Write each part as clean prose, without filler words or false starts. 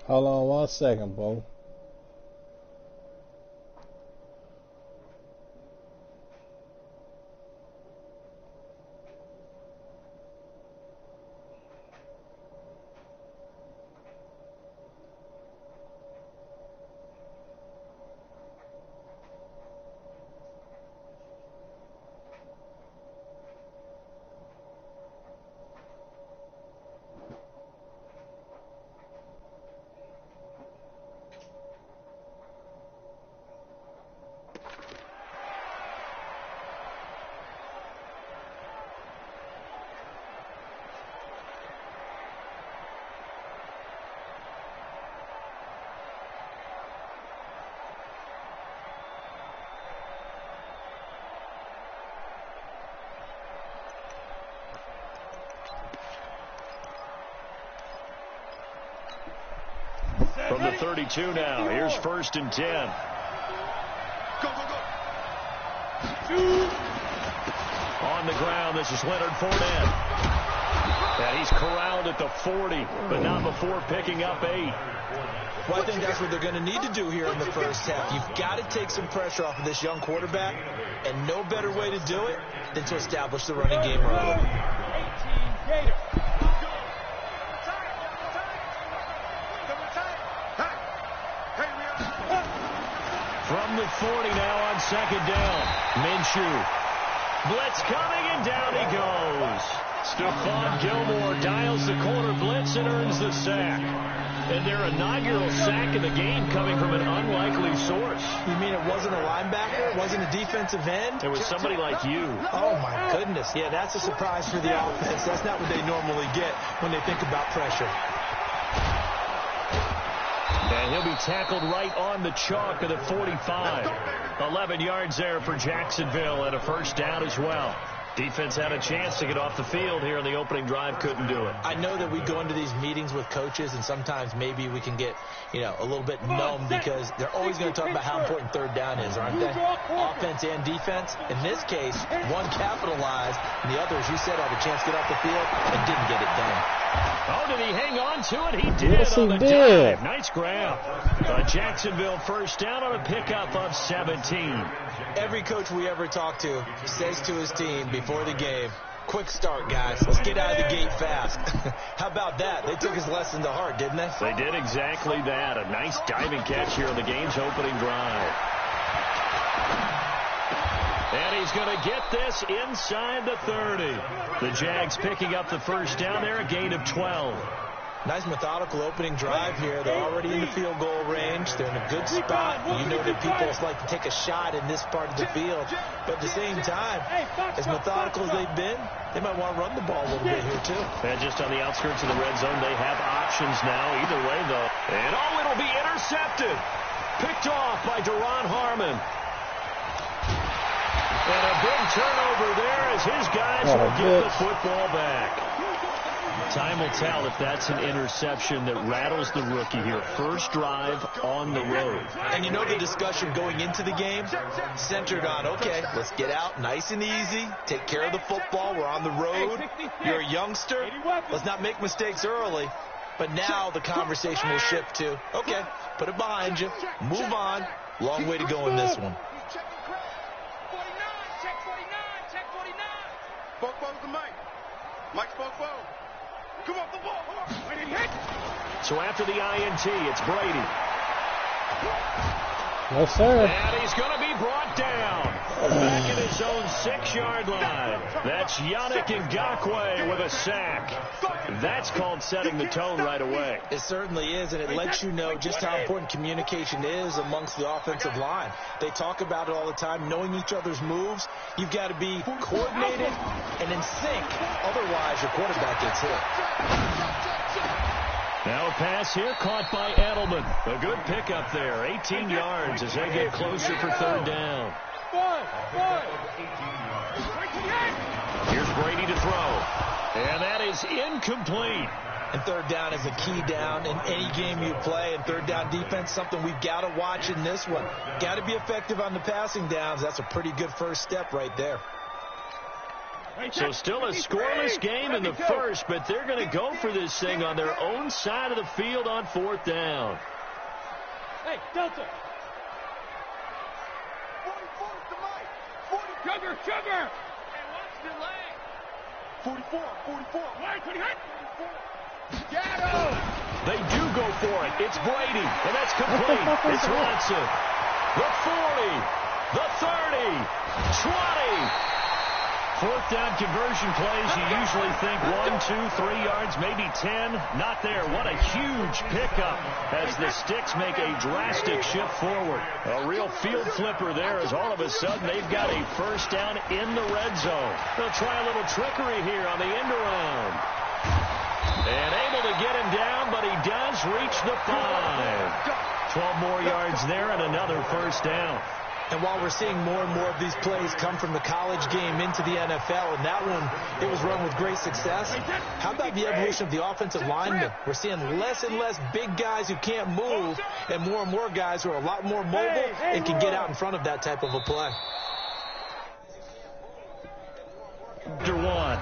Hold on 1 second, Bo. From the 32 now, here's 1st and 10. Go, go, go. On the ground, this is Leonard Fournette. And he's corralled at the 40, but not before picking up 8. Well, I think that's what they're going to need to do here in the first half. You've got to take some pressure off of this young quarterback, and no better way to do it than to establish the running game early. From the 40 now on 2nd down. Minshew. Blitz coming, and down he goes. Stephon Gilmore dials the corner blitz and earns the sack. And their inaugural sack of the game coming from an unlikely source. You mean it wasn't a linebacker? It wasn't a defensive end? It was somebody like you. Oh, my goodness. Yeah, that's a surprise for the offense. That's not what they normally get when they think about pressure. And he'll be tackled right on the chalk of the 45. 11 yards there for Jacksonville and a 1st down as well. Defense had a chance to get off the field here in the opening drive, couldn't do it. I know that we go into these meetings with coaches, and sometimes maybe we can get, a little bit numb because they're always going to talk about how important 3rd down is, aren't they? Offense and defense. In this case, one capitalized, and the other, as you said, had a chance to get off the field and didn't get it done. Oh, did he hang on to it? He did. Yes, he on the did. dive. Nice grab. A Jacksonville 1st down on a pickup of 17. Every coach we ever talk to says to his team before the game, quick start, guys. Let's get out of the gate fast. How about that? They took his lesson to heart, didn't they? They did exactly that. A nice diving catch here on the game's opening drive. And he's going to get this inside the 30. The Jags picking up the 1st down there, a gain of 12. Nice methodical opening drive here. They're already in the field goal range. They're in a good spot. You know that people like to take a shot in this part of the field. But at the same time, as methodical as they've been, they might want to run the ball a little bit here, too. And just on the outskirts of the red zone, they have options now. Either way, though. And, it'll be intercepted. Picked off by Deron Harmon. And a big turnover there as his guys will get the football back. Time will tell if that's an interception that rattles the rookie here. 1st drive on the road. And you know the discussion going into the game centered on, okay, let's get out nice and easy, take care of the football, we're on the road, you're a youngster, let's not make mistakes early. But now the conversation will shift to, okay, put it behind you, move on, long way to go in this one. Mike spoke well. Come off the ball. So after the INT, it's Brady. Yes, sir. And he's going to be brought down. Back at his own 6-yard line. That's Yannick Ngakoue with a sack. That's called setting the tone right away. It certainly is, and it lets you know just how important communication is amongst the offensive line. They talk about it all the time, knowing each other's moves. You've got to be coordinated and in sync. Otherwise, your quarterback gets hit. Now a pass here caught by Edelman. A good pickup there. 18 yards as they get closer for 3rd down. Here's Brady to throw. And that is incomplete. And 3rd down is a key down in any game you play. And 3rd down defense, something we've got to watch in this one. Got to be effective on the passing downs. That's a pretty good first step right there. So still a scoreless game in the first, but they're going to go for this thing on their own side of the field on 4th down. Hey, Delta. 44 to Mike. Sugar. Hey, watch the leg. 44. Why, 20 hit? Get him. They do go for it. It's Brady, and that's complete. It's Watson. The 40, the 30, 20. 4th down conversion plays, you usually think 1, 2, 3 yards, maybe 10. Not there. What a huge pickup as the Sticks make a drastic shift forward. A real field flipper there as all of a sudden they've got a 1st down in the red zone. They'll try a little trickery here on the end around. And able to get him down, but he does reach the 5. 12 more yards there and another 1st down. And while we're seeing more and more of these plays come from the college game into the NFL, and that one, it was run with great success, how about the evolution of the offensive linemen? We're seeing less and less big guys who can't move and more guys who are a lot more mobile and can get out in front of that type of a play. After 1.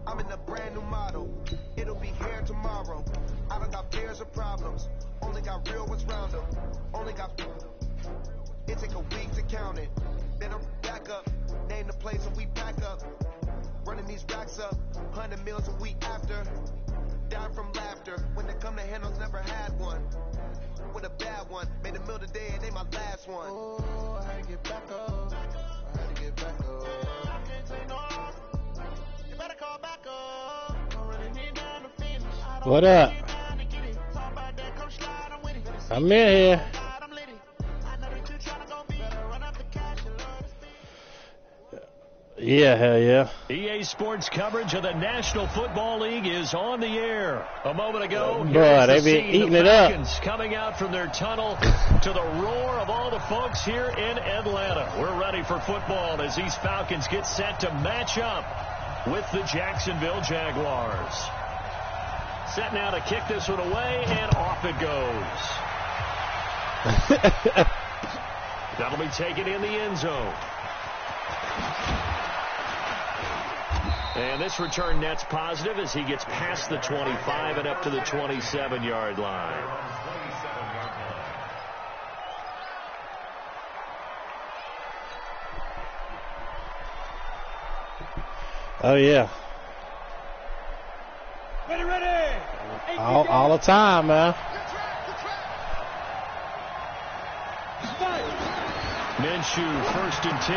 I'm in a brand new model. It'll be here tomorrow. I don't got fears or problems. Only got real ones round them. Only got. It take a week to count it. Then I'm back up. Name the place and we back up. Running these racks up. 100 meals a week after. Dying from laughter. When they come to handles, never had one. With a bad one. Made a meal today and they my last one. Oh, I had to get back up. I had to get back up. I can't take no. You better call back up. I'm running it down the finish. What up? I'm in here. Yeah, hell yeah. EA Sports coverage of the National Football League is on the air. A moment ago, Bruh, they be eating it up. Coming out from their tunnel to the roar of all the folks here in Atlanta. We're ready for football as these Falcons get set to match up with the Jacksonville Jaguars. Set now to kick this one away, and off it goes. That'll be taken in the end zone. And this return net's positive as he gets past the 25 and up to the 27-yard line. Oh, yeah. Ready. All the time, man. Minshew, 1st and 10.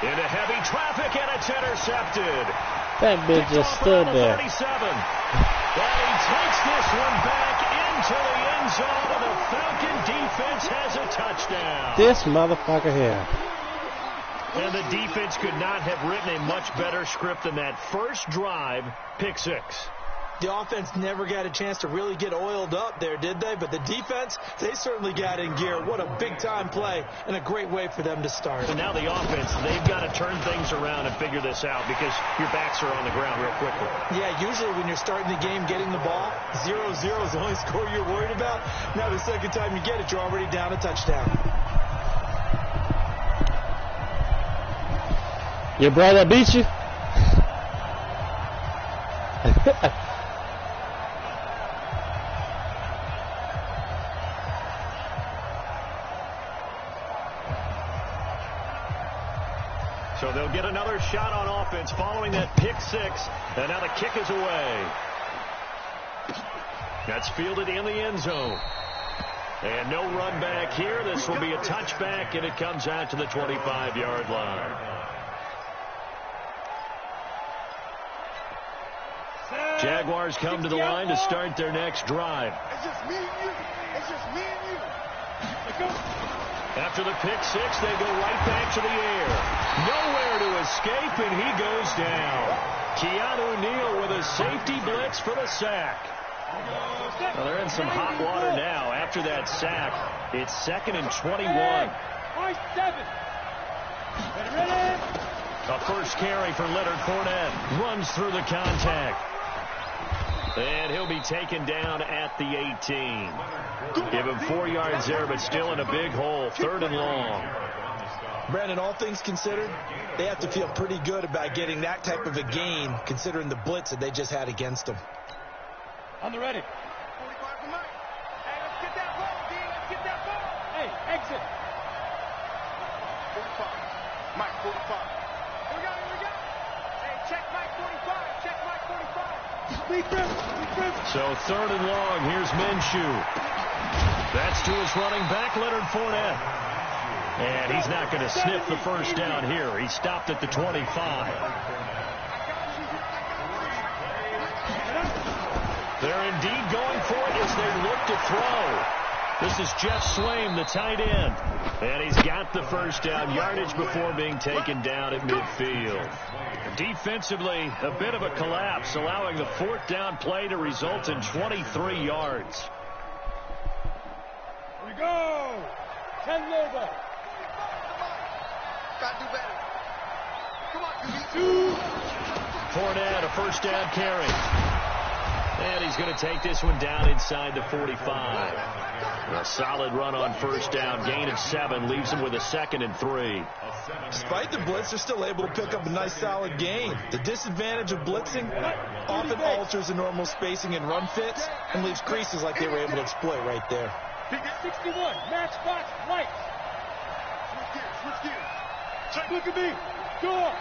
Into heavy traffic, and it's intercepted. That bitch just stood there. 37. And he takes this one back into the end zone, and the Falcon defense has a touchdown. This motherfucker here. And the defense could not have written a much better script than that. First drive, pick 6. The offense never got a chance to really get oiled up there, did they? But the defense, they certainly got in gear. What a big-time play and a great way for them to start. And now the offense, they've got to turn things around and figure this out because your backs are on the ground real quickly. Yeah, usually when you're starting the game getting the ball, 0-0 is the only score you're worried about. Now the second time you get it, you're already down a touchdown. Your brother beat you? So they'll get another shot on offense following that pick 6. And now the kick is away. That's fielded in the end zone. And no run back here. This will be a touchback, and it comes out to the 25-yard line. Jaguars come to the line to start their next drive. It's just me and you. It's just me and you. Let's go. After the pick six, they go right back to the air. Nowhere to escape, and he goes down. Keanu Neal with a safety blitz for the sack. Well, they're in some hot water now. After that sack, it's 2nd and 21. A first carry for Leonard Fournette. Runs through the contact. And he'll be taken down at the 18. Give him 4 yards there, but still in a big hole. 3rd and long. Brandon, all things considered, they have to feel pretty good about getting that type of a gain, considering the blitz that they just had against them. On the ready. 45 to Mike. Hey, let's get that ball, D. Let's get that ball. Hey, exit. 45. Mike, 45. Here we go, here we go. Hey, check Mike 45. Check Mike 45. Lead through. So 3rd and long. Here's Minshew. That's to his running back, Leonard Fournette. And he's not going to sniff the first down here. He stopped at the 25. They're indeed going for it as they look to throw. This is Jeff Swaim, the tight end. And he's got the first down yardage before being taken down at midfield. Defensively, a bit of a collapse, allowing the 4th down play to result in 23 yards. Here we go. 10 logo. Gotta do better. Come on, Fournette, a first down carry. And he's going to take this one down inside the 45. A solid run on first down. Gain of 7 leaves him with a 2nd and 3. Despite the blitz, they're still able to pick up a nice solid gain. The disadvantage of blitzing often alters the normal spacing and run fits and leaves creases like they were able to exploit right there. 61, match box, right. Switch gears. Look at me. Door.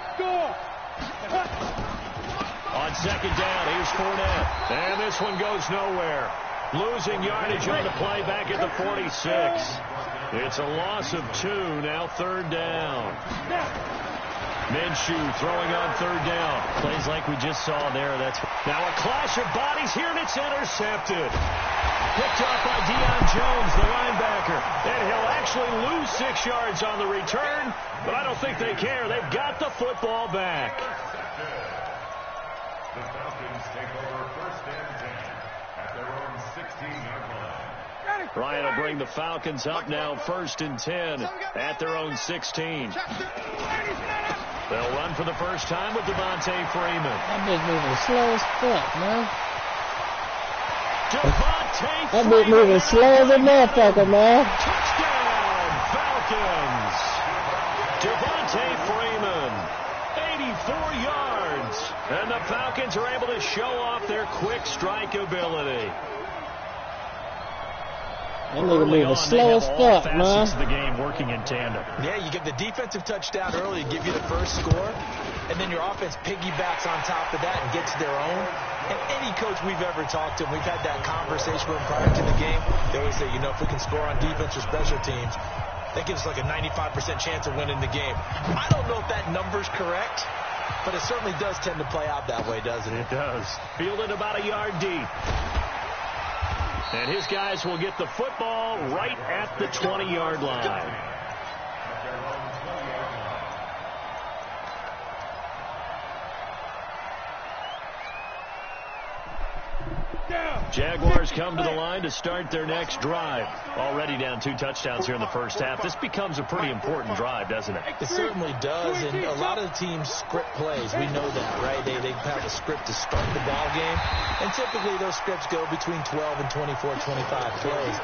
On 2nd down, here's Fournette. And this one goes nowhere. Losing yardage on the play back at the 46. It's a loss of 2, now 3rd down. Minshew throwing on 3rd down. Plays like we just saw there. That's now a clash of bodies here, and it's intercepted. Picked off by Deion Jones, the linebacker. And he'll actually lose 6 yards on the return, but I don't think they care. They've got the football back. The Falcons take over 1st and 10 at their own 16-yard line. Ryan will bring the Falcons up now 1st and 10 at their own 16. They'll run for the first time with Devontae Freeman. That bitch moving slow as fuck, man. Devontae That Freeman. bitch moving slow as a motherfucker, man. Touchdown, Falcons. Devontae Freeman, 84 yards. And the Falcons are able to show off their quick strike ability. That nigga moving slow as fuck, man. Of the game working in tandem. Yeah, you get the defensive touchdown early to give you the first score, and then your offense piggybacks on top of that and gets their own. And any coach we've ever talked to, and we've had that conversation with them prior to the game, they always say, you know, if we can score on defense or special teams, that gives us like a 95% chance of winning the game. I don't know if that number's correct, but it certainly does tend to play out that way, doesn't it? It does. Fielded about a yard deep. And his guys will get the football right at the 20-yard line. Jaguars come to the line to start their next drive. Already down 2 touchdowns here in the first half. This becomes a pretty important drive, doesn't it? It certainly does, and a lot of the teams script plays. We know that, right? They have a script to start the ball game, and typically those scripts go between 12 and 24, 25 plays.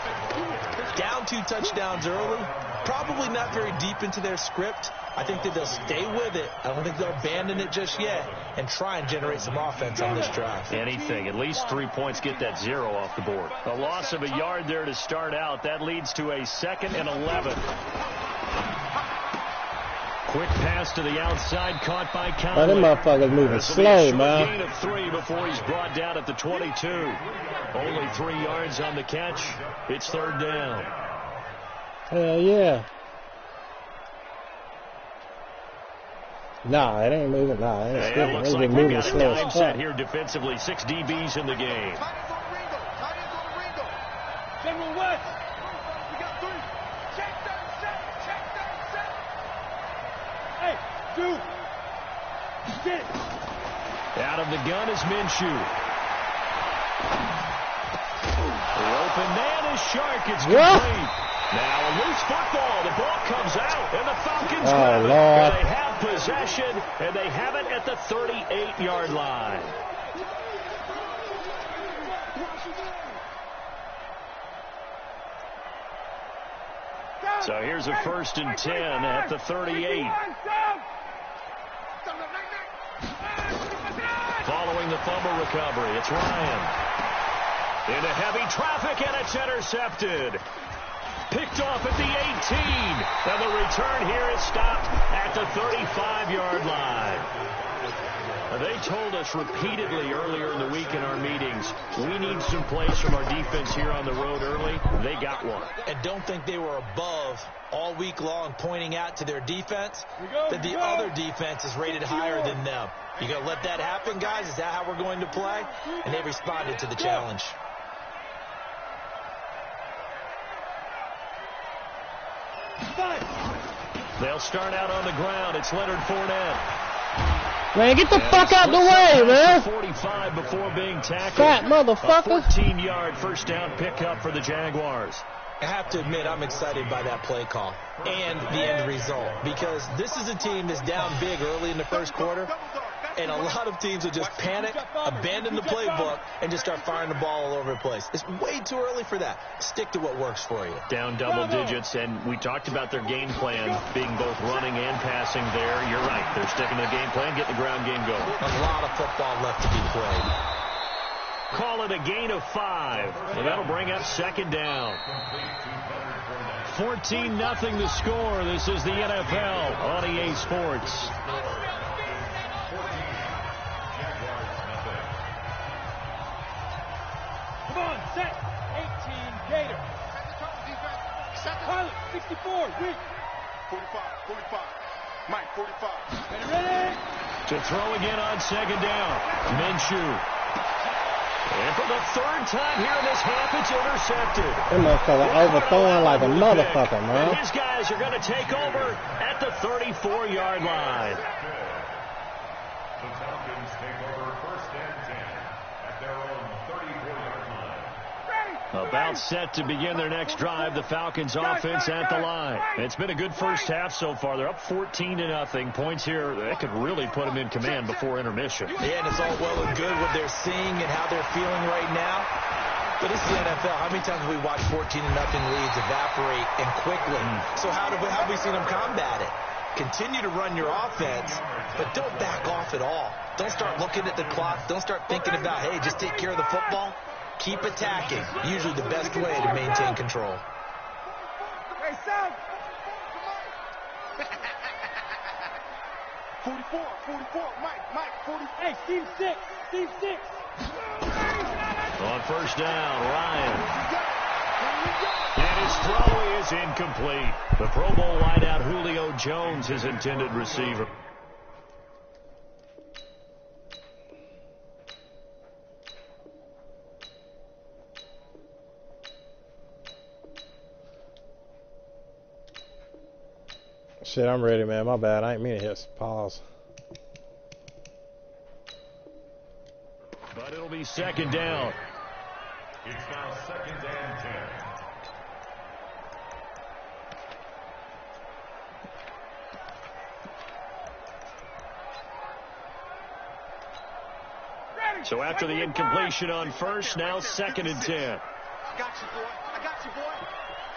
Down 2 touchdowns early, probably not very deep into their script. I think that they'll stay with it. I don't think they'll abandon it just yet and try and generate some offense on this drive. Anything. At least 3 points, get that 0 off the board. A loss of a yard there to start out. That leads to a 2nd and 11. Quick pass to the outside, caught by Man, Conley. them motherfuckers moving slow, man. Gain of 3 before he's brought down at the 22. Only 3 yards on the catch. It's 3rd down. Hell yeah. Nah, it ain't moving. Nah, it ain't It looks like moving, we've moving got a slow as dime set fuck. here defensively. 6 DBs in the game. General West. We got 3. Check third set. Check third set. Hey, dude. Get it. Out of the gun is Minshew. The open man is Shark. It's complete. Now a loose football. The ball comes out, and the Falcons grab it. Lord. They have possession, and they have it at the 38-yard line. So here's a 1st and 10 at the 38. Following the fumble recovery, it's Ryan. Into heavy traffic, and it's intercepted. Picked off at the 18. And the return here is stopped at the 35-yard line. They told us repeatedly earlier in the week in our meetings, we need some plays from our defense here on the road early. They got one. And don't think they were above all week long pointing out to their defense that the other defense is rated higher than them. You going to let that happen, guys? Is that how we're going to play? And they responded to the challenge. They'll start out on the ground. It's Leonard Fournette. Man, get the fuck out the way, man. 45 before being tackled. Fat motherfucker. A 14-yard first down pickup for the Jaguars. I have to admit, I'm excited by that play call and the end result, because this is a team that's down big early in the first quarter, and a lot of teams will just panic, abandon the playbook, and just start firing the ball all over the place. It's way too early for that. Stick to what works for you. Down double digits, and we talked about their game plan being both running and passing there. You're right. They're sticking to the game plan, getting the ground game going. A lot of football left to be played. Call it a gain of 5. And that'll bring up 2nd down. 14-0 the score. This is the NFL on EA Sports. Come on, set. 18, Gator. Pilot, 64, weak. 45. Mike, 45. Ready? To throw again on 2nd down. Minshew. And for the 3rd time here in this half, it's intercepted. That motherfucker overthrowing like a motherfucker, And man. his guys are going to take over at the 34-yard line. The Falcons take over 1st and 10 at their own 34-yard line. About set to begin their next drive, the Falcons offense at the line. It's been a good first half so far. They're up 14-0. Points here, that could really put them in command before intermission. Yeah, and it's all well and good what they're seeing and how they're feeling right now. But this is the NFL. How many times have we watched 14-0 leads evaporate and quickly? So how have we seen them combat it? Continue to run your offense, but don't back off at all. Don't start looking at the clock. Don't start thinking about, hey, just take care of the football. Keep attacking. Usually the best way to maintain control. Hey, Sam. 44, Mike, 40. Hey, Steve 6. On 1st down, Ryan. And his throw is incomplete. The Pro Bowl wideout Julio Jones, his intended receiver. Shit, I'm ready, man. My bad. I ain't mean to hit pause. But it'll be 2nd down. It's now 2nd and 10. So after the incompletion on 1st, now 2nd and 10. I got you, boy.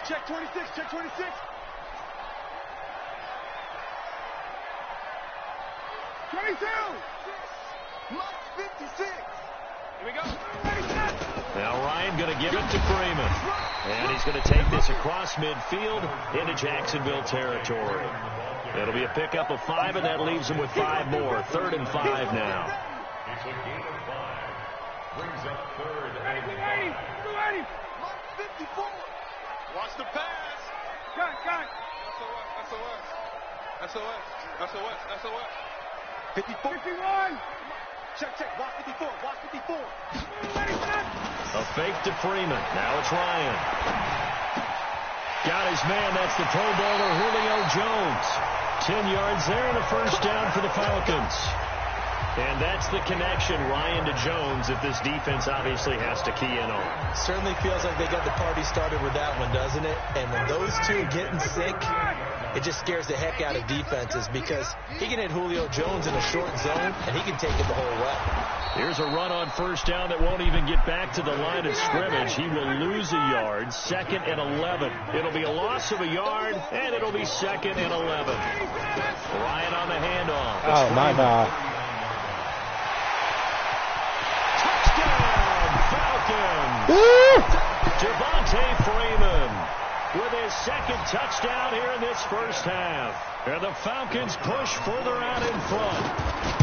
Check 26. 22. Mike, 56. Here we go. Now Ryan going to give it to Freeman. And he's going to take this across midfield into Jacksonville territory. It'll be a pickup of 5, and that leaves them with 5 more. 3rd and 5 now. It's a gain of 5. Brings up 3rd and 5. 54. Watch the pass. Got. SOS. 54. 51. Check. Watch 54. A fake to Freeman. Now it's Ryan. Got his man. That's the Pro Bowler Julio Jones. 10 yards there and a first down for the Falcons. And that's the connection, Ryan to Jones, that this defense obviously has to key in on. Certainly feels like they got the party started with that one, doesn't it? And when those two get in sync, it just scares the heck out of defenses because he can hit Julio Jones in a short zone, and he can take it the whole way. Here's a run on first down that won't even get back to the line of scrimmage. He will lose a yard. 2nd and 11. It'll be a loss of a yard, and it'll be 2nd and 11. Ryan on the handoff. Oh, my God. Devontae Freeman with his 2nd touchdown here in this first half. And the Falcons push further out in front.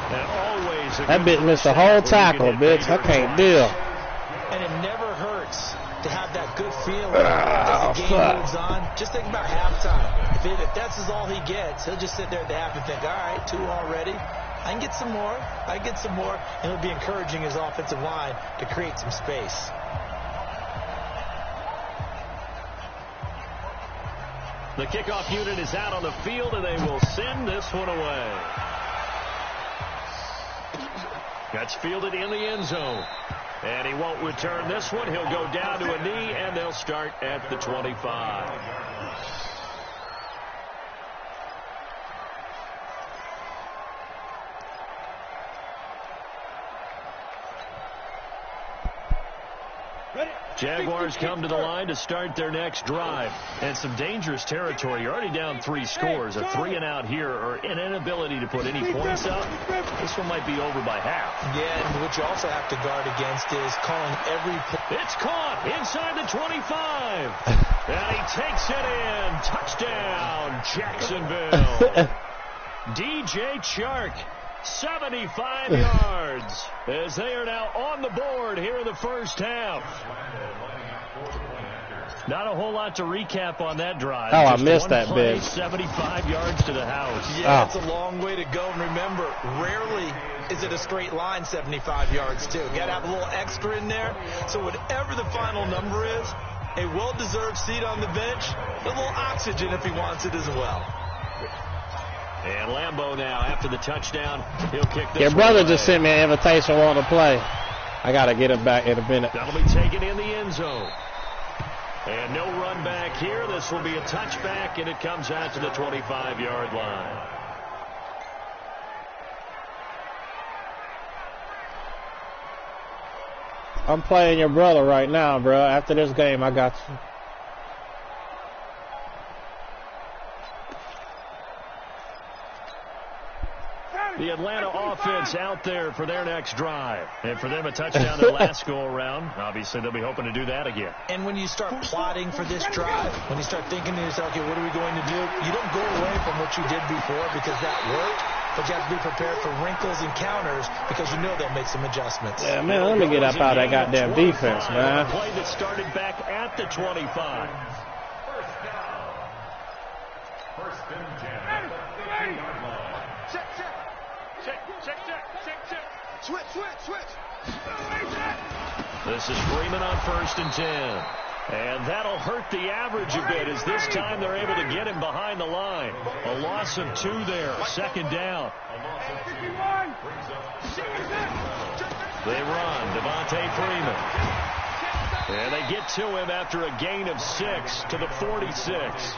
And always that bitch missed a whole tackle, bitch. I can't deal. And it never hurts to have that good feeling as the game moves on. Just think about halftime. If that's all he gets, he'll just sit there at the half and think, all right, 2 already. I can get some more. And it'll be encouraging his offensive line to create some space. The kickoff unit is out on the field, and they will send this one away. That's fielded in the end zone. And he won't return this one. He'll go down to a knee, and they'll start at the 25. Jaguars come to the line to start their next drive. And some dangerous territory. You're already down 3 scores. A 3-and-out here or an inability to put any points up. This one might be over by half. Yeah, and what you also have to guard against is calling every play. It's caught inside the 25. And he takes it in. Touchdown, Jacksonville. DJ Chark. 75 yards as they are now on the board here in the first half. Not a whole lot to recap on that drive. Oh, I missed that bit. 75 yards to the house. Yeah, it's a long way to go. And remember, rarely is it a straight line 75 yards, too. Got to have a little extra in there. So whatever the final number is, a well-deserved seat on the bench, a little oxygen if he wants it as well. And Lambeau now, after the touchdown, he'll kick this. Your brother just sent me an invitation wanting to play. I got to get it back in a minute. That'll be taken in the end zone. And no run back here. This will be a touchback, and it comes out to the 25-yard line. I'm playing your brother right now, bro. After this game, I got you. The Atlanta offense out there for their next drive. And for them, a touchdown their last go-around. Obviously, they'll be hoping to do that again. And when you start plotting for this drive, when you start thinking to yourself, okay, what are we going to do? You don't go away from what you did before because that worked, but you have to be prepared for wrinkles and counters because you know they'll make some adjustments. Yeah, man, let me get up out of that goddamn defense, man. A play that started back at the 25. First and 10. Check. Switch. This is Freeman on 1st and 10. And that'll hurt the average a bit as this time they're able to get him behind the line. A loss of 2 there. 2nd down. They run. Devontae Freeman. And they get to him after a gain of 6 to the 46.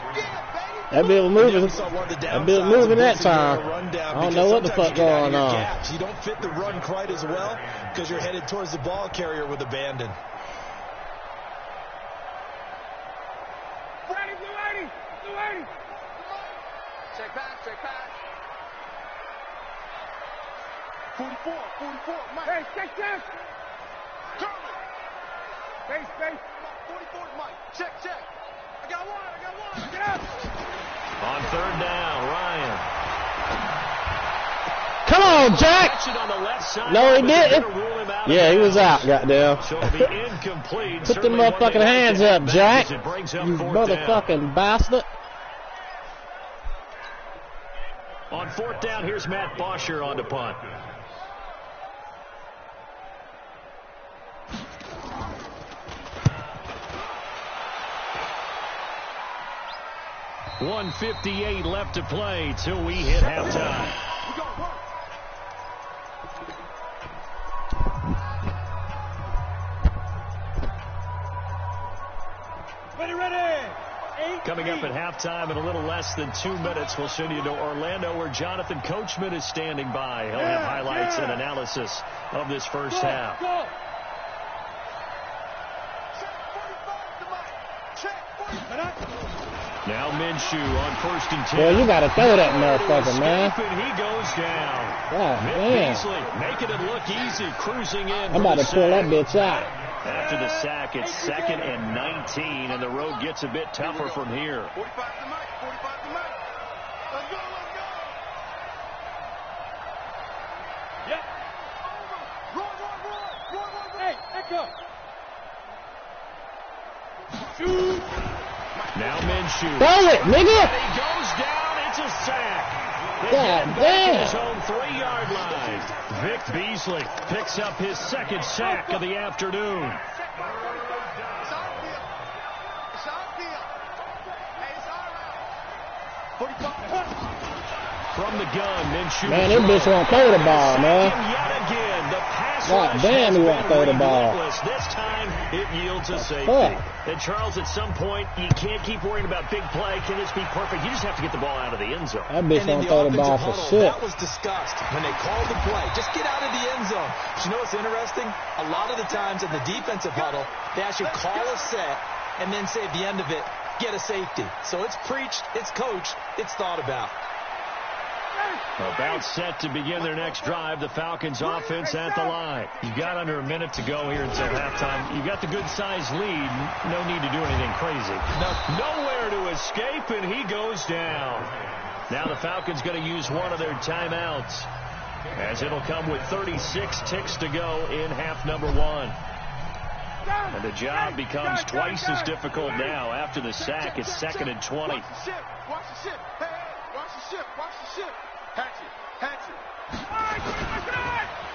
That bit was moving. That bit was moving that time. I don't know what the fuck going on. You don't fit the run quite as well because you're headed towards the ball carrier with abandon. Blue 80. Check back. 44, Mike. Hey, check. Curly. Space. 44, Mike. Check. I got one. Get up. On third down, Ryan. Come on, Jack. No, he didn't. Yeah, he was out, goddamn. So it'll be incomplete. Put them motherfucking hands up, Jack. You motherfucking bastard. On fourth down, here's Matt Bosher on the punt. .158 left to play till we hit halftime. Coming up at halftime in a little less than 2 minutes, we'll send you to Orlando where Jonathan Coachman is standing by. He'll have highlights and analysis of this first half. Now Minshew on first and 10. Well, you got to throw that motherfucker, man. And he goes down. God damn. Making it look easy, cruising in. I'm about to pull that bitch out. After the sack, it's 2nd and 19, and the road gets a bit tougher from here. 45 to Mike. 45 to Mike. Let's go, let's go. Yep. Run. Hey, echo. Shoot. Now Minshew. Throw it, nigga. And he goes down. It's a sack. God damn. His own 3-yard line. Vic Beasley picks up his second sack of the afternoon. From the gun, Minshew. Man, this bitch won't throw the ball, man. Yet again, the pass God damn, he won't throw the ball. This time, it yields a safety. Fuck. And Charles, at some point, you can't keep worrying about big play. Can this be perfect? You just have to get the ball out of the end zone. That bitch won't throw the ball for shit. That was discussed when they called the play. Just get out of the end zone. But you know what's interesting? A lot of the times in the defensive huddle, they actually call a set and then say at the end of it, get a safety. So it's preached, it's coached, it's thought about. About set to begin their next drive. The Falcons offense at the line. You've got under a minute to go here until halftime. You've got the good-sized lead. No need to do anything crazy. Nowhere to escape, and he goes down. Now the Falcons going to use one of their timeouts, as it'll come with 36 ticks to go in half number 1. And the job becomes twice as difficult now. After the sack, it's 2nd and 20. Watch the ship. Watch the ship. Hey, watch the ship. Watch the ship. Hatch it.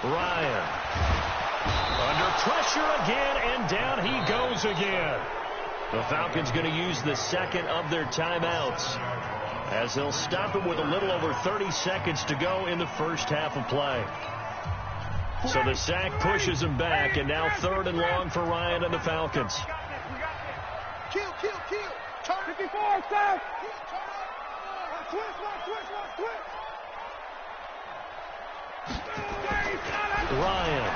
Ryan. Under pressure again, and down he goes again. The Falcons going to use the second of their timeouts, as they'll stop him with a little over 30 seconds to go in the first half of play. So the sack pushes him back, and now 3rd and long for Ryan and the Falcons. Kill. Turn 54, Sam. Twist. Ryan.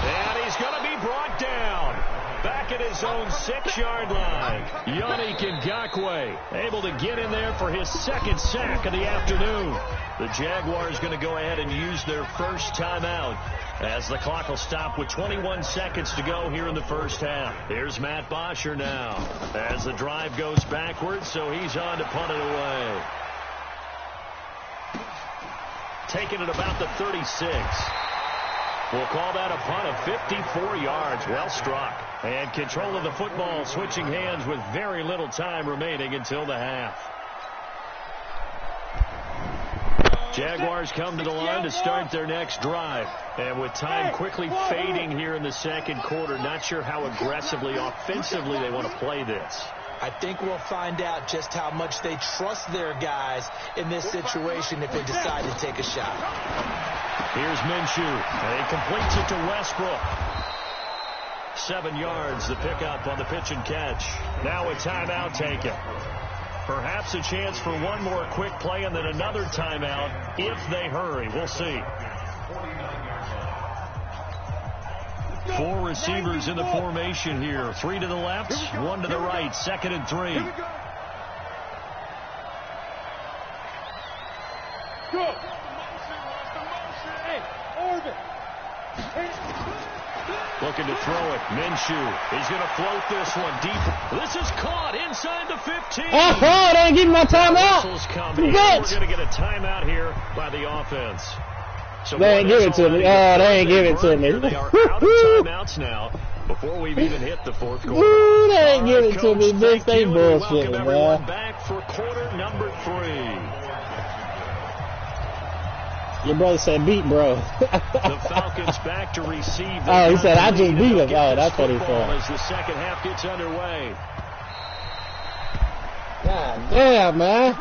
And he's going to be brought down. Back at his own 6-yard line. Yannick Ngakoue able to get in there for his second sack of the afternoon. The Jaguars going to go ahead and use their first timeout, as the clock will stop with 21 seconds to go here in the first half. Here's Matt Bosher now, as the drive goes backwards, so he's on to punt it away. Taking it about the 36. We'll call that a punt of 54 yards. Well struck. And control of the football switching hands with very little time remaining until the half. Jaguars come to the line to start their next drive. And with time quickly fading here in the second quarter, not sure how aggressively, offensively they want to play this. I think we'll find out just how much they trust their guys in this situation if they decide to take a shot. Here's Minshew, and he completes it to Westbrook. 7 yards, the pickup on the pitch and catch. Now a timeout taken. Perhaps a chance for one more quick play and then another timeout if they hurry. We'll see. 4 receivers in the formation here. 3 to the left, 1 to the right. 2nd and 3. Go. Hey, Orbit. Looking to throw it. Minshew. He's going to float this one deep. This is caught inside the 15. Oh, they ain't give me my timeout. We're going to get a timeout here by the offense. So they ain't give it to me. Oh, they ain't give it to me. They are out of timeouts now before we've even hit the fourth quarter. Ooh, they ain't give it to me, bitch. They bullshitting, man. Everyone back for quarter number 3. Your brother said beat, bro. The Falcons back to receive. Oh, he said I just beat him. Oh, that's what he said. As the second half gets underway. God damn, man.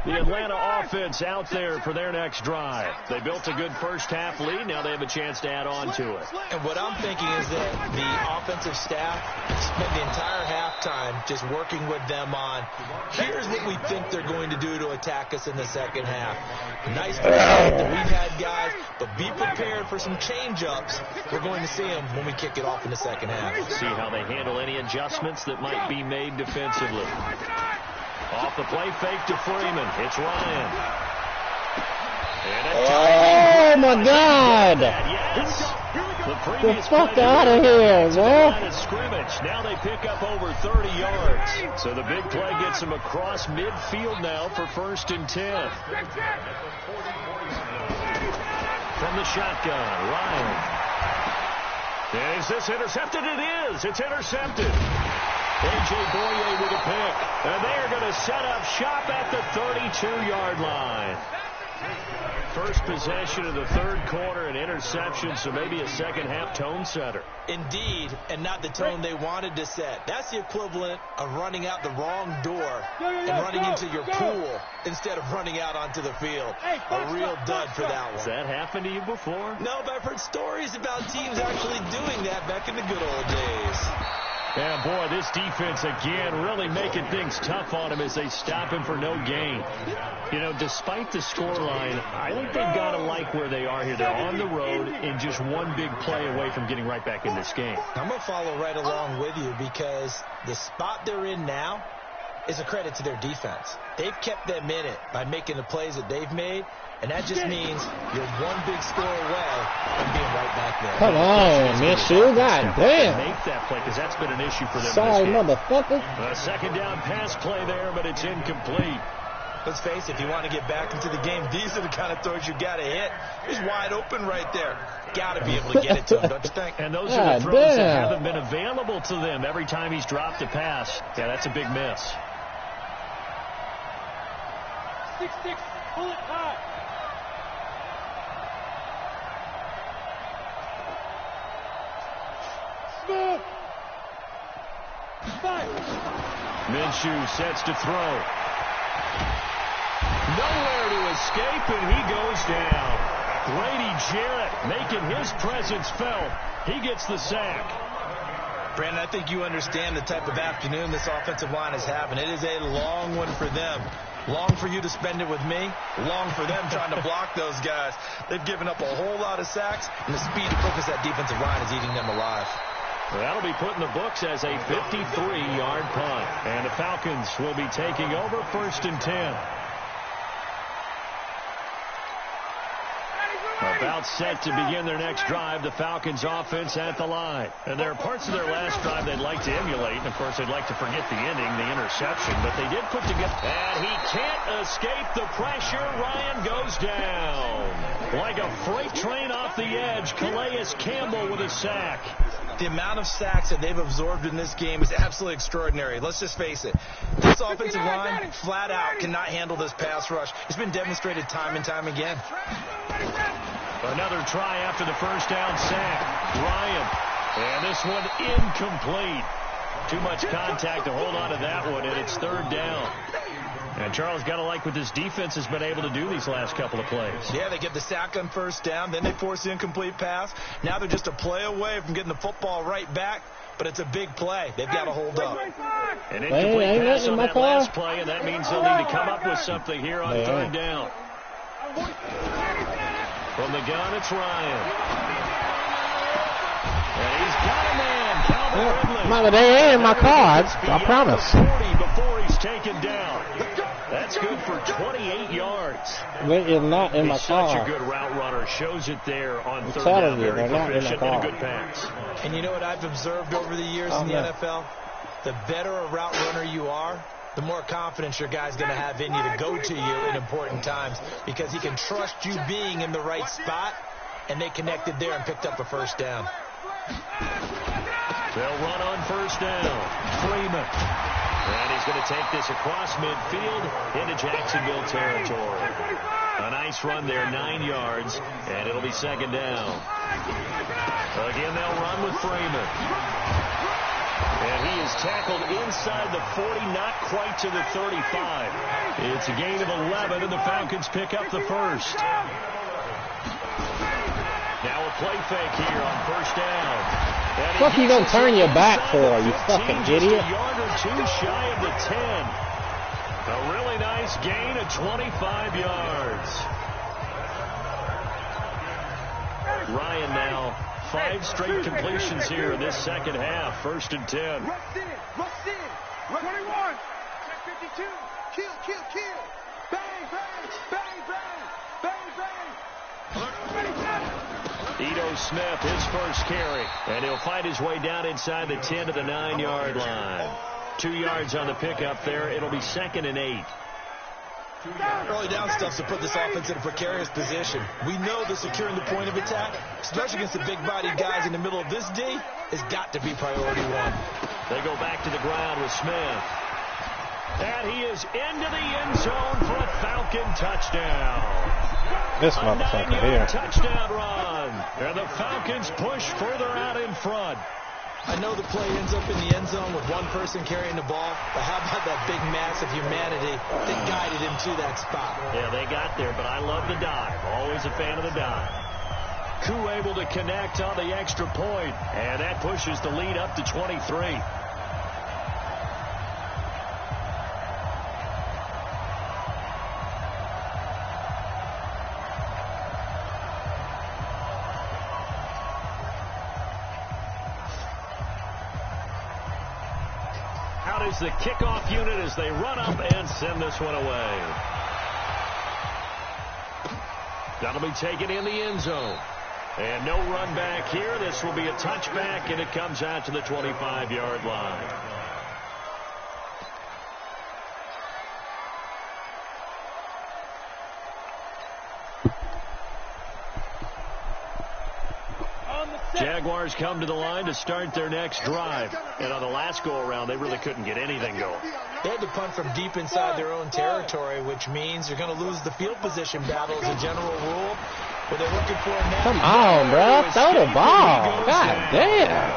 The Atlanta offense out there for their next drive. They built a good first half lead. Now they have a chance to add on to it. And what I'm thinking is that the offensive staff spent the entire halftime just working with them on, here's what we think they're going to do to attack us in the second half. Nice play that we've had, guys, but be prepared for some change-ups. We're going to see them when we kick it off in the second half. See how they handle any adjustments that might be made defensively. Off the play fake to Freeman. It's Ryan. Oh, my God. Yes. The fuck out of here, man. Scrimmage. Now they pick up over 30 yards. So the big play gets them across midfield now for 1st and 10. From the shotgun, Ryan. Is this intercepted? It is. It's intercepted. A.J. Boye with a pick. And they are going to set up shop at the 32-yard line. First possession of the third quarter, an interception, so maybe a second-half tone setter. Indeed, and not the tone they wanted to set. That's the equivalent of running out the wrong door and running into your pool instead of running out onto the field. A real dud for that one. Has that happened to you before? No, but I've heard stories about teams actually doing that back in the good old days. Yeah, boy, this defense, again, really making things tough on him as they stop him for no gain. You know, despite the scoreline, I think they've got to like where they are here. They're on the road and just one big play away from getting right back in this game. I'm going to follow right along with you because the spot they're in now is a credit to their defense. They've kept them in it by making the plays that they've made, and that just means you're one big score away from being right back there. Come on, Minshew. God damn. Make that play because that's been an issue for them. Sorry, motherfucker. A second down pass play there, but it's incomplete. Let's face it, if you want to get back into the game, these are the kind of throws you got to hit. He's wide open right there. Got to be able to get it to him, don't you think? And those are the throws that haven't been available to them every time he's dropped a pass. Yeah, that's a big miss. 6-6, pull it high. Smooth. Minshew sets to throw. Nowhere to escape, and he goes down. Grady Jarrett making his presence felt. He gets the sack. Brandon, I think you understand the type of afternoon this offensive line is having. It is a long one for them. Long for you to spend it with me. Long for them trying to block those guys. They've given up a whole lot of sacks, and the speed and quickness that defensive line is eating them alive. Well, that'll be put in the books as a 53-yard punt. And the Falcons will be taking over 1st and 10. About set to begin their next drive, the Falcons offense at the line. And there are parts of their last drive they'd like to emulate. And, of course, they'd like to forget the ending, the interception. But they did put together. And he can't escape the pressure. Ryan goes down. Like a freight train off the edge, Calais Campbell with a sack. The amount of sacks that they've absorbed in this game is absolutely extraordinary. Let's just face it. This offensive line, flat out, cannot handle this pass rush. It's been demonstrated time and time again. Another try after the first down sack. Ryan. And this one incomplete. Too much contact to hold on to that one, and it's 3rd down. And Charles got to like what this defense has been able to do these last couple of plays. Yeah, they get the sack on 1st down, then they force the incomplete pass. Now they're just a play away from getting the football right back, but it's a big play. They've got to hold up. An incomplete pass on that last play, and that means they'll need to come up with something here on 3rd down. From the gun, it's Ryan. And he's got a man. Calvin Mama, they ain't in my car. I promise. 40 before he's taken down. That's good for 28 yards. They is not in my car. He's such a good route runner. Shows it there on third telling down. you, Very they're not in proficient my and a car. good pass. And you know what I've observed over the years in the NFL? The better a route runner you are, the more confidence your guy's going to have in you to go to you in important times, because he can trust you being in the right spot, and they connected there and picked up a first down. They'll run on first down. Freeman. And he's going to take this across midfield into Jacksonville territory. A nice run there, 9 yards, and it'll be second down. Again, they'll run with Freeman. And he is tackled inside the 40, not quite to the 35. It's a gain of 11, and the Falcons pick up the first. Now a play fake here on first down. What are you going to turn your back for, you fucking idiot? A yard or two shy of the 10. A really nice gain of 25 yards. Ryan now, 5 straight completions here in this second half. First and 10. Rush in. 21. Check 52. Kill. Bang, bang. Ito Smith, his first carry. And he'll fight his way down inside the 10 to the 9-yard line. 2 yards on the pickup there. It'll be second and 8. Early down stuff to put this offense in a precarious position. We know that securing the point of attack, especially against the big-bodied guys in the middle of this D, has got to be priority one. They go back to the ground with Smith. And he is into the end zone for a Falcon touchdown. This motherfucker here. Touchdown run. And the Falcons push further out in front. I know the play ends up in the end zone with one person carrying the ball, but how about that big mass of humanity that guided him to that spot? Yeah, they got there, but I love the dive. Always a fan of the dive. Koo able to connect on the extra point, and that pushes the lead up to 23. Out is the kickoff unit as they run up and send this one away. That'll be taken in the end zone. And no run back here. This will be a touchback, and it comes out to the 25-yard line. Jaguars come to the line to start their next drive. And on the last go-around, they really couldn't get anything going. They had to punt from deep inside their own territory, which means you're going to lose the field position battle as a general rule. But they're looking for a man. Come on, bro. Throw the ball. God damn.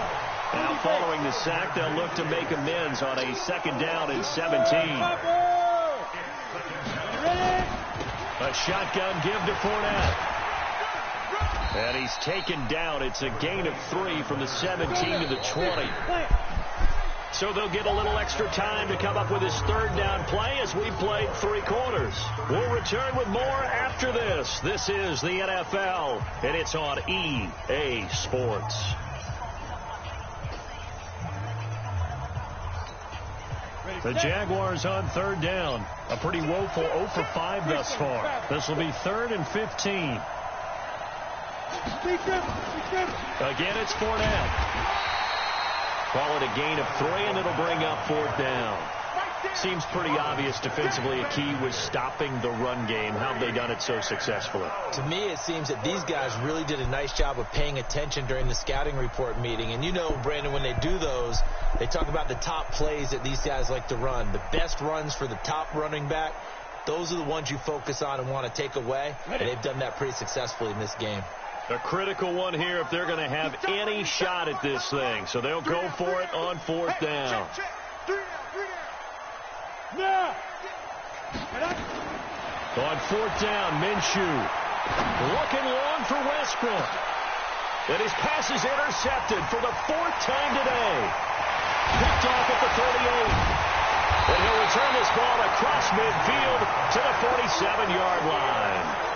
Now following the sack, they'll look to make amends on a second down and 17. A shotgun give to Fournette. And he's taken down. It's a gain of 3 from the 17 to the 20. So they'll get a little extra time to come up with his third down play as we played 3 quarters. We'll return with more after this. This is the NFL, and it's on EA Sports. The Jaguars on third down. A pretty woeful 0 for 5 thus far. This will be 3rd and 15. Again, it's Fournette. Call it a gain of 3, and it'll bring up 4th down. Seems pretty obvious defensively a key was stopping the run game. How have they done it so successfully? To me, it seems that these guys really did a nice job of paying attention during the scouting report meeting. And you know, Brandon, when they do those, they talk about the top plays that these guys like to run. The best runs for the top running back, those are the ones you focus on and want to take away. And they've done that pretty successfully in this game. A critical one here if they're going to have any shot at this thing. So they'll go for it on 4th down. On 4th down, Minshew looking long for Westbrook. And his pass is intercepted for the 4th time today. Picked off at the 38. And he'll return this ball across midfield to the 47-yard line.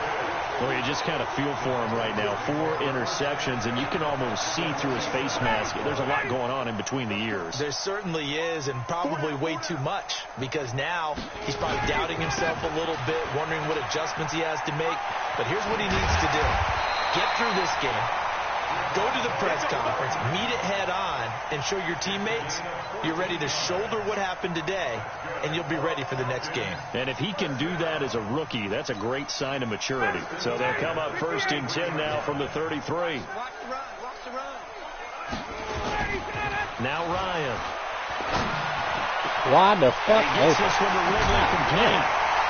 Well, you just kind of feel for him right now. 4 interceptions, and you can almost see through his face mask. There's a lot going on in between the ears. There certainly is, and probably way too much, because now he's probably doubting himself a little bit, wondering what adjustments he has to make. But here's what he needs to do. Get through this game. Go to the press conference, meet it head on, and show your teammates you're ready to shoulder what happened today, and you'll be ready for the next game. And if he can do that as a rookie, that's a great sign of maturity. So they'll come up 1st and 10 now from the 33. Now Ryan. Why the fuck? He gets this one to Ridley complete.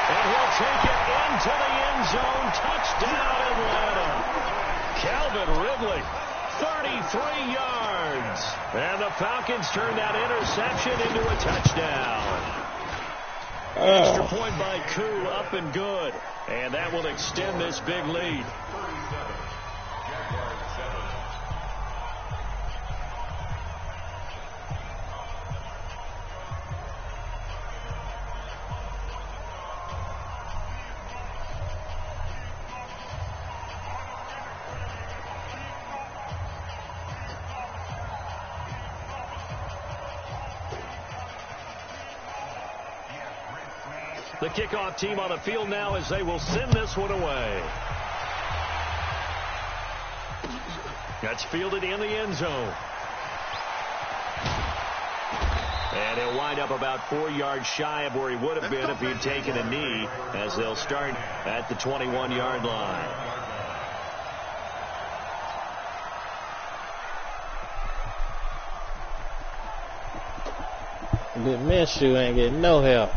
And he'll take it into the end zone. Touchdown, Atlanta. Calvin Ridley, 33 yards. And the Falcons turn that interception into a touchdown. Extra point by Koo, up and good. And that will extend this big lead. The kickoff team on the field now as they will send this one away. That's fielded in the end zone. And he'll wind up about 4 yards shy of where he would have been if he'd taken a knee, as they'll start at the 21-yard line. The Minshew ain't getting no help.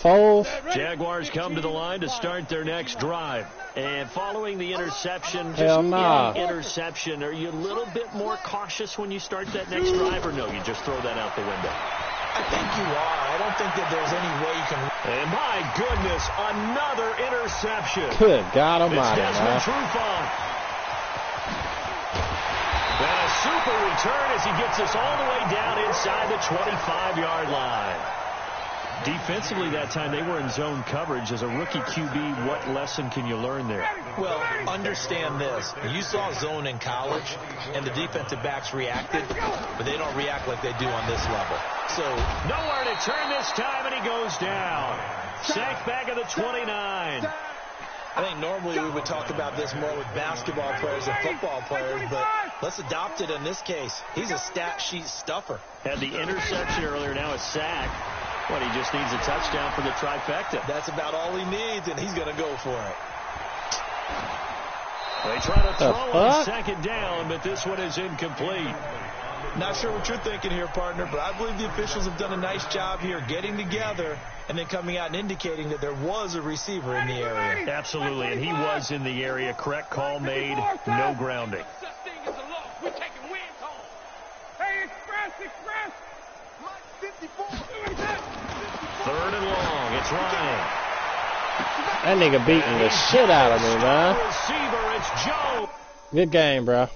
Foles. Jaguars come to the line to start their next drive. And following the interception, Hell nah. Interception, are you a little bit more cautious when you start that next drive, or no, you just throw that out the window? I think you are. I don't think that there's any way you can. And my goodness, another interception. Good God Almighty, it's man. Trufant. And a super return as he gets us all the way down inside the 25-yard line. Defensively that time, they were in zone coverage. As a rookie QB, what lesson can you learn there? Well, understand this. You saw zone in college, and the defensive backs reacted, but they don't react like they do on this level. So nowhere to turn this time, and he goes down. Sacked back at the 29. I think normally we would talk about this more with basketball players and football players, but let's adopt it in this case. He's a stat sheet stuffer. Had the interception earlier, now a sack. But he just needs a touchdown for the trifecta. That's about all he needs, and he's going to go for it. They try to throw on 2nd down, but this one is incomplete. Not sure what you're thinking here, partner, but I believe the officials have done a nice job here getting together and then coming out and indicating that there was a receiver in the area. Absolutely, and he was in the area. Correct call made, no grounding. We're taking wins home. Hey, Express. 3rd and long. It's Ryan. That nigga beating the shit out of me, man. Receiver, it's Joe. Good game, bro.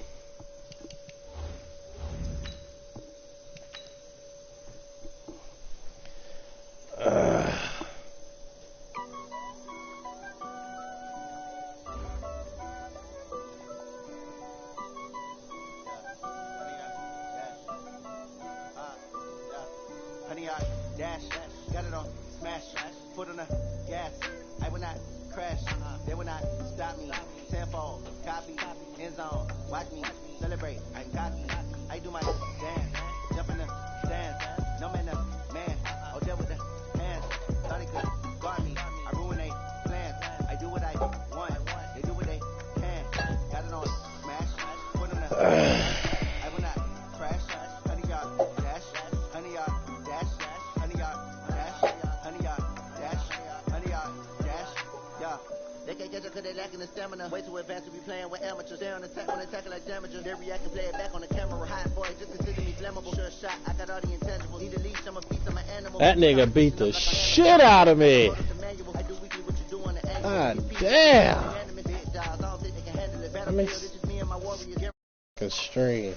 Way too advanced to be playing with amateurs. They on attack when they tackle like damages. They react and play it back on the camera. Hot boy, just consider me flammable. Sure shot, I got all the intangibles. Need to leash, I'm a beast, I'm an animal. That nigga beat the shit out of me. God damn. I mean, stream.